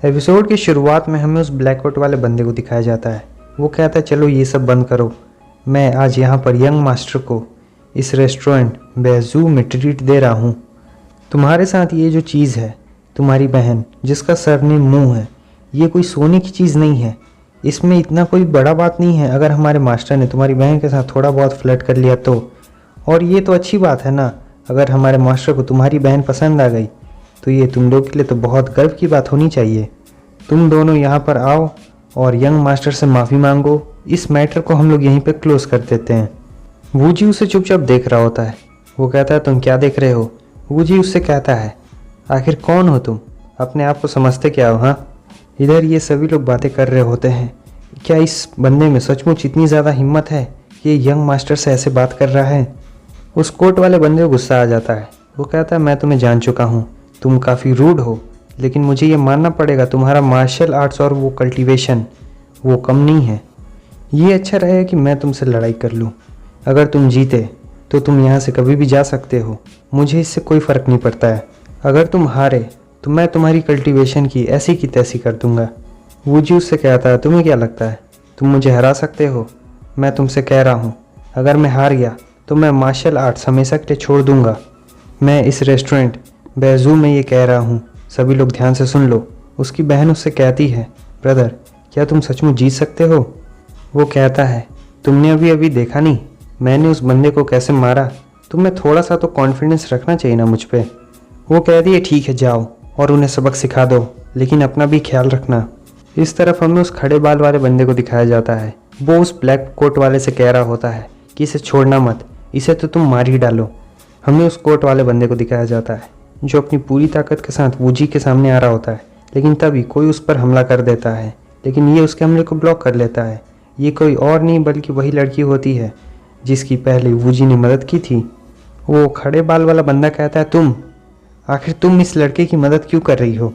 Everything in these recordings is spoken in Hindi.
एपिसोड की शुरुआत में हमें उस ब्लैक कोट वाले बंदे को दिखाया जाता है। वो कहता है चलो ये सब बंद करो, मैं आज यहाँ पर यंग मास्टर को इस रेस्टोरेंट बैजू में ट्रीट दे रहा हूँ। तुम्हारे साथ ये जो चीज़ है, तुम्हारी बहन जिसका सरनेम मुंह है, ये कोई सोने की चीज़ नहीं है। इसमें इतना कोई बड़ा बात नहीं है अगर हमारे मास्टर ने तुम्हारी बहन के साथ थोड़ा बहुत फ्लर्ट कर लिया तो। और ये तो अच्छी बात है ना, अगर हमारे मास्टर को तुम्हारी बहन पसंद आ गई तो ये तुम लोग के लिए तो बहुत गर्व की बात होनी चाहिए। तुम दोनों यहाँ पर आओ और यंग मास्टर से माफ़ी मांगो। इस मैटर को हम लोग यहीं पे क्लोज कर देते हैं। वूजी उसे चुपचाप देख रहा होता है। वो कहता है तुम क्या देख रहे हो? वूजी उससे कहता है आखिर कौन हो तुम, अपने आप को समझते क्या हो? हाँ, इधर ये सभी लोग बातें कर रहे होते हैं। क्या इस बंदे में सचमुच इतनी ज़्यादा हिम्मत है कि ये यंग मास्टर से ऐसे बात कर रहा है? उस कोट वाले बंदे को गुस्सा आ जाता है। वो कहता है मैं तुम्हें जान चुका हूँ, तुम काफ़ी रूड हो, लेकिन मुझे ये मानना पड़ेगा तुम्हारा मार्शल आर्ट्स और वो कल्टीवेशन वो कम नहीं है। ये अच्छा रहेगा कि मैं तुमसे लड़ाई कर लूँ। अगर तुम जीते तो तुम यहाँ से कभी भी जा सकते हो, मुझे इससे कोई फ़र्क नहीं पड़ता है। अगर तुम हारे तो मैं तुम्हारी कल्टीवेशन की ऐसी की तैसी कर दूँगा। वूजी उससे कहता है तुम्हें क्या लगता है तुम मुझे हरा सकते हो? मैं तुमसे कह रहा हूँ अगर मैं हार गया तो मैं मार्शल आर्ट्स हमेशा के लिए छोड़ दूँगा। मैं इस रेस्टोरेंट बैजू में ये कह रहा हूँ, सभी लोग ध्यान से सुन लो। उसकी बहन उससे कहती है ब्रदर क्या तुम सचमुच जीत सकते हो? वो कहता है तुमने अभी अभी देखा नहीं मैंने उस बंदे को कैसे मारा, तुम्हें थोड़ा सा तो कॉन्फिडेंस रखना चाहिए ना मुझ पे। वो कहती है ठीक है जाओ और उन्हें सबक सिखा दो, लेकिन अपना भी ख्याल रखना। इस तरफ हमें उस खड़े बाल वाले बंदे को दिखाया जाता है। वो उस ब्लैक कोट वाले से कह रहा होता है कि इसे छोड़ना मत, इसे तो तुम मार ही डालो। हमें उस कोट वाले बंदे को दिखाया जाता है जो अपनी पूरी ताकत के साथ वूजी के सामने आ रहा होता है, लेकिन तभी कोई उस पर हमला कर देता है, लेकिन ये उसके हमले को ब्लॉक कर लेता है। ये कोई और नहीं बल्कि वही लड़की होती है जिसकी पहले वूजी ने मदद की थी। वो खड़े बाल वाला बंदा कहता है आखिर तुम इस लड़के की मदद क्यों कर रही हो?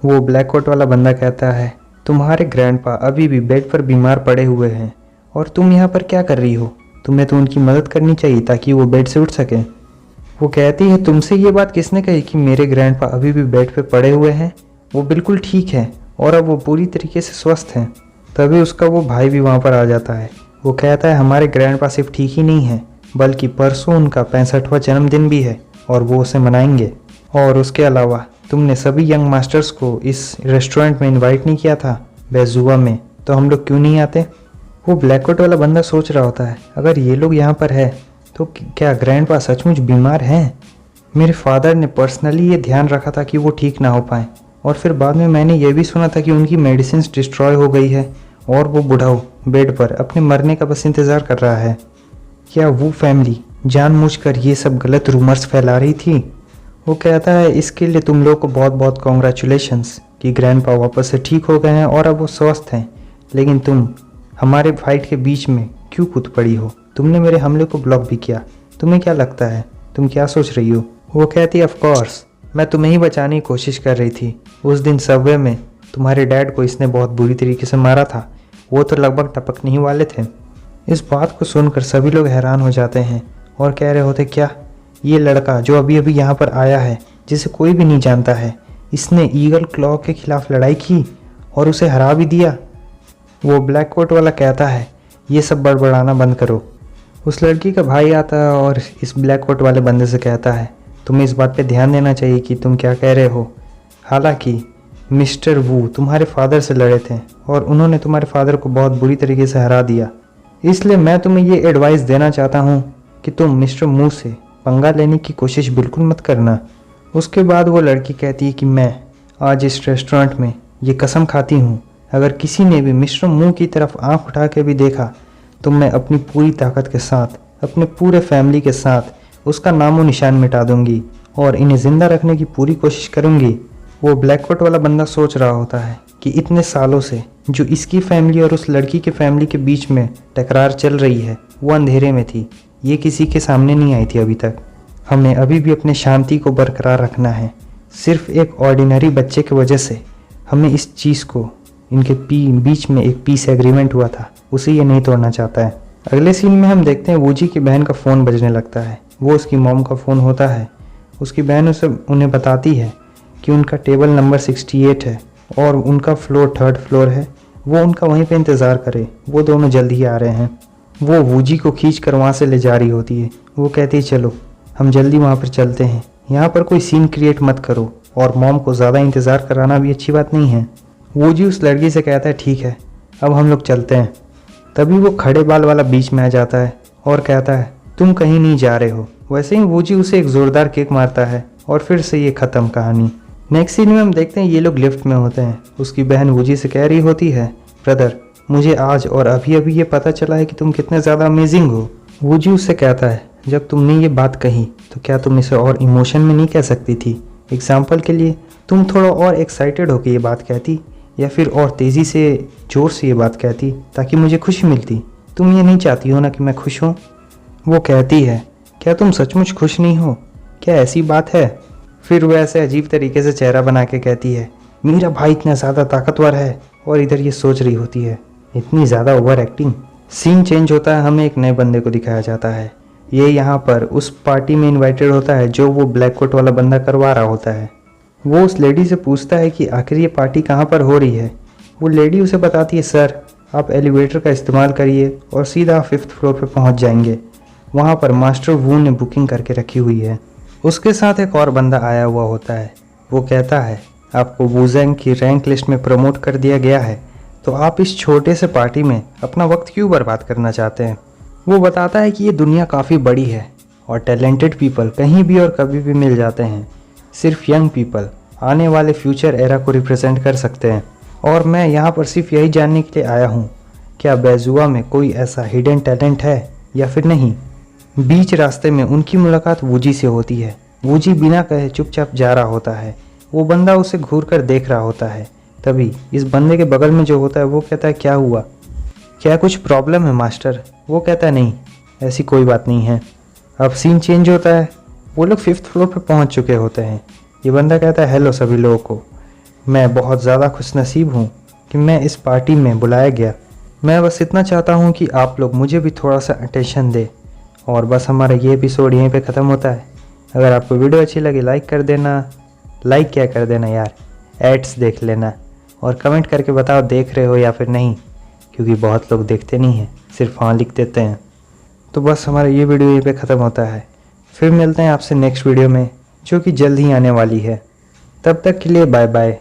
वो ब्लैक कोट वाला बंदा कहता है तुम्हारे ग्रैंडपा अभी भी बेड पर बीमार पड़े हुए हैं और तुम यहाँ पर क्या कर रही हो? तुम्हें तो उनकी मदद करनी चाहिए ताकि वो बेड से उठ सकें। वो कहती है तुमसे ये बात किसने कही कि मेरे ग्रैंडपा अभी भी बेड पे पड़े हुए हैं? वो बिल्कुल ठीक है और अब वो पूरी तरीके से स्वस्थ हैं। तभी उसका वो भाई भी वहाँ पर आ जाता है। वो कहता है हमारे ग्रैंडपा सिर्फ ठीक ही नहीं है बल्कि परसों उनका 65वां जन्मदिन भी है और वो उसे मनाएंगे। और उसके अलावा तुमने सभी यंग मास्टर्स को इस रेस्टोरेंट में इन्वाइट नहीं किया था बैजुआ में, तो हम लोग क्यों नहीं आते? वो ब्लैक कोट वाला बंदा सोच रहा होता है अगर ये लोग यहाँ पर है तो क्या ग्रैंडपा सचमुच बीमार हैं? मेरे फादर ने पर्सनली ये ध्यान रखा था कि वो ठीक ना हो पाए, और फिर बाद में मैंने ये भी सुना था कि उनकी मेडिसिन डिस्ट्रॉय हो गई है और वो बुढ़ाऊ बेड पर अपने मरने का बस इंतज़ार कर रहा है। क्या वो फैमिली जानबूझकर ये सब गलत रूमर्स फैला रही थी? वो कहता है इसके लिए तुम लोग को बहुत बहुत कॉन्ग्रेचुलेशंस कि ग्रैंडपा वापस से ठीक हो गए हैं और अब वो स्वस्थ हैं, लेकिन तुम हमारे फाइट के बीच में क्यों कूद पड़ी हो? तुमने मेरे हमले को ब्लॉक भी किया। तुम्हें क्या लगता है तुम क्या सोच रही हो? वो कहती है ऑफ कोर्स मैं तुम्हें ही बचाने की कोशिश कर रही थी। उस दिन सबवे में तुम्हारे डैड को इसने बहुत बुरी तरीके से मारा था, वो तो लगभग टपकने ही वाले थे। इस बात को सुनकर सभी लोग हैरान हो जाते हैं और कह रहे होते क्या ये लड़का जो अभी अभी यहाँ पर आया है जिसे कोई भी नहीं जानता है, इसने ईगल क्लॉ के खिलाफ लड़ाई की और उसे हरा भी दिया? वो ब्लैक कोट वाला कहता है ये सब बड़बड़ाना बंद करो। उस लड़की का भाई आता है और इस ब्लैक कोट वाले बंदे से कहता है तुम्हें इस बात पे ध्यान देना चाहिए कि तुम क्या कह रहे हो। हालांकि मिस्टर वू तुम्हारे फादर से लड़े थे और उन्होंने तुम्हारे फादर को बहुत बुरी तरीके से हरा दिया, इसलिए मैं तुम्हें ये एडवाइस देना चाहता हूँ कि तुम मिस्टर मू से पंगा लेने की कोशिश बिल्कुल मत करना। उसके बाद वो लड़की कहती है कि मैं आज इस रेस्टोरेंट में ये कसम खाती हूँ अगर किसी ने भी मिस्टर मू की तरफ आँख उठा के भी देखा तो मैं अपनी पूरी ताकत के साथ अपने पूरे फैमिली के साथ उसका नामो निशान मिटा दूंगी और इन्हें ज़िंदा रखने की पूरी कोशिश करूंगी। वो ब्लैक कोट वाला बंदा सोच रहा होता है कि इतने सालों से जो इसकी फैमिली और उस लड़की के फैमिली के बीच में टकरार चल रही है वो अंधेरे में थी, ये किसी के सामने नहीं आई थी अभी तक। हमें अभी भी अपने शांति को बरकरार रखना है। सिर्फ एक ऑर्डिनरी बच्चे की वजह से हमें इस चीज़ को इनके बीच में एक पीस एग्रीमेंट हुआ था उसे ये नहीं तोड़ना चाहता है। अगले सीन में हम देखते हैं वूजी की बहन का फ़ोन बजने लगता है। वो उसकी मॉम का फ़ोन होता है। उसकी बहन उन्हें बताती है कि उनका टेबल नंबर 68 है और उनका फ्लोर 3rd फ्लोर है, वो उनका वहीं पे इंतज़ार करे, वो दोनों जल्द ही आ रहे हैं। वो वूजी को खींच कर वहाँ से ले जा रही होती है। वो कहती है चलो हम जल्दी वहाँ पर चलते हैं, यहाँ पर कोई सीन क्रिएट मत करो और मॉम को ज़्यादा इंतज़ार कराना भी अच्छी बात नहीं है। वूजी उस लड़की से कहता है ठीक है अब हम लोग चलते हैं। तभी वो खड़े बाल वाला बीच में आ जाता है और कहता है तुम कहीं नहीं जा रहे हो। वैसे ही वूजी उसे एक ज़ोरदार किक मारता है और फिर से ये ख़त्म कहानी। नेक्स्ट सीन में हम देखते हैं ये लोग लिफ्ट में होते हैं। उसकी बहन वूजी से कह रही होती है ब्रदर मुझे आज और अभी अभी ये पता चला है कि तुम कितने ज़्यादा अमेजिंग हो। वूजी उससे कहता है जब तुमने ये बात कही तो क्या तुम इसे और इमोशन में नहीं कह सकती थी? एग्जाम्पल के लिए तुम थोड़ा और एक्साइटेड होकर ये बात कहती या फिर और तेज़ी से ज़ोर से ये बात कहती ताकि मुझे खुशी मिलती। तुम ये नहीं चाहती हो ना कि मैं खुश हूँ। वो कहती है क्या तुम सचमुच खुश नहीं हो? क्या ऐसी बात है? फिर वो ऐसे अजीब तरीके से चेहरा बना के कहती है मेरा भाई इतना ज़्यादा ताकतवर है। और इधर ये सोच रही होती है इतनी ज़्यादा ओवर एक्टिंग। सीन चेंज होता है, हमें एक नए बंदे को दिखाया जाता है। ये यहाँ पर उस पार्टी में इनवाइटेड होता है जो वो ब्लैक कोट वाला बंदा करवा रहा होता है। वो उस लेडी से पूछता है कि आखिर ये पार्टी कहाँ पर हो रही है। वो लेडी उसे बताती है सर आप एलिवेटर का इस्तेमाल करिए और सीधा 5th फ्लोर पर पहुँच जाएंगे, वहाँ पर मास्टर वू ने बुकिंग करके रखी हुई है। उसके साथ एक और बंदा आया हुआ होता है। वो कहता है आपको वूजेंग की रैंक लिस्ट में प्रमोट कर दिया गया है तो आप इस छोटे से पार्टी में अपना वक्त क्यों बर्बाद करना चाहते हैं? वो बताता है कि ये दुनिया काफ़ी बड़ी है और टैलेंटेड पीपल कहीं भी और कभी भी मिल जाते हैं। सिर्फ यंग पीपल आने वाले फ्यूचर एरा को रिप्रेजेंट कर सकते हैं और मैं यहाँ पर सिर्फ यही जानने के लिए आया हूँ क्या बेजुआ में कोई ऐसा हिडन टैलेंट है या फिर नहीं। बीच रास्ते में उनकी मुलाकात वूजी से होती है। वूजी बिना कहे चुपचाप जा रहा होता है। वो बंदा उसे घूर कर देख रहा होता है। तभी इस बंदे के बगल में जो होता है वो कहता है क्या हुआ, क्या कुछ प्रॉब्लम है मास्टर? वो कहता है नहीं ऐसी कोई बात नहीं है। अब सीन चेंज होता है, वो लोग 5th फ्लोर पर पहुंच चुके होते हैं। ये बंदा कहता है हेलो सभी लोगों को, मैं बहुत ज़्यादा खुशनसीब हूँ कि मैं इस पार्टी में बुलाया गया। मैं बस इतना चाहता हूँ कि आप लोग मुझे भी थोड़ा सा अटेंशन दें। और बस हमारा ये एपिसोड यहीं पे ख़त्म होता है। अगर आपको वीडियो अच्छी लगी लाइक कर देना, लाइक क्या कर देना यार, एड्स देख लेना और कमेंट करके बताओ देख रहे हो या फिर नहीं, क्योंकि बहुत लोग देखते नहीं हैं, सिर्फ हाँ लिख देते हैं। तो बस हमारा ये वीडियो यहीं पे ख़त्म होता है। फिर मिलते हैं आपसे नेक्स्ट वीडियो में जो कि जल्द ही आने वाली है। तब तक के लिए बाय बाय।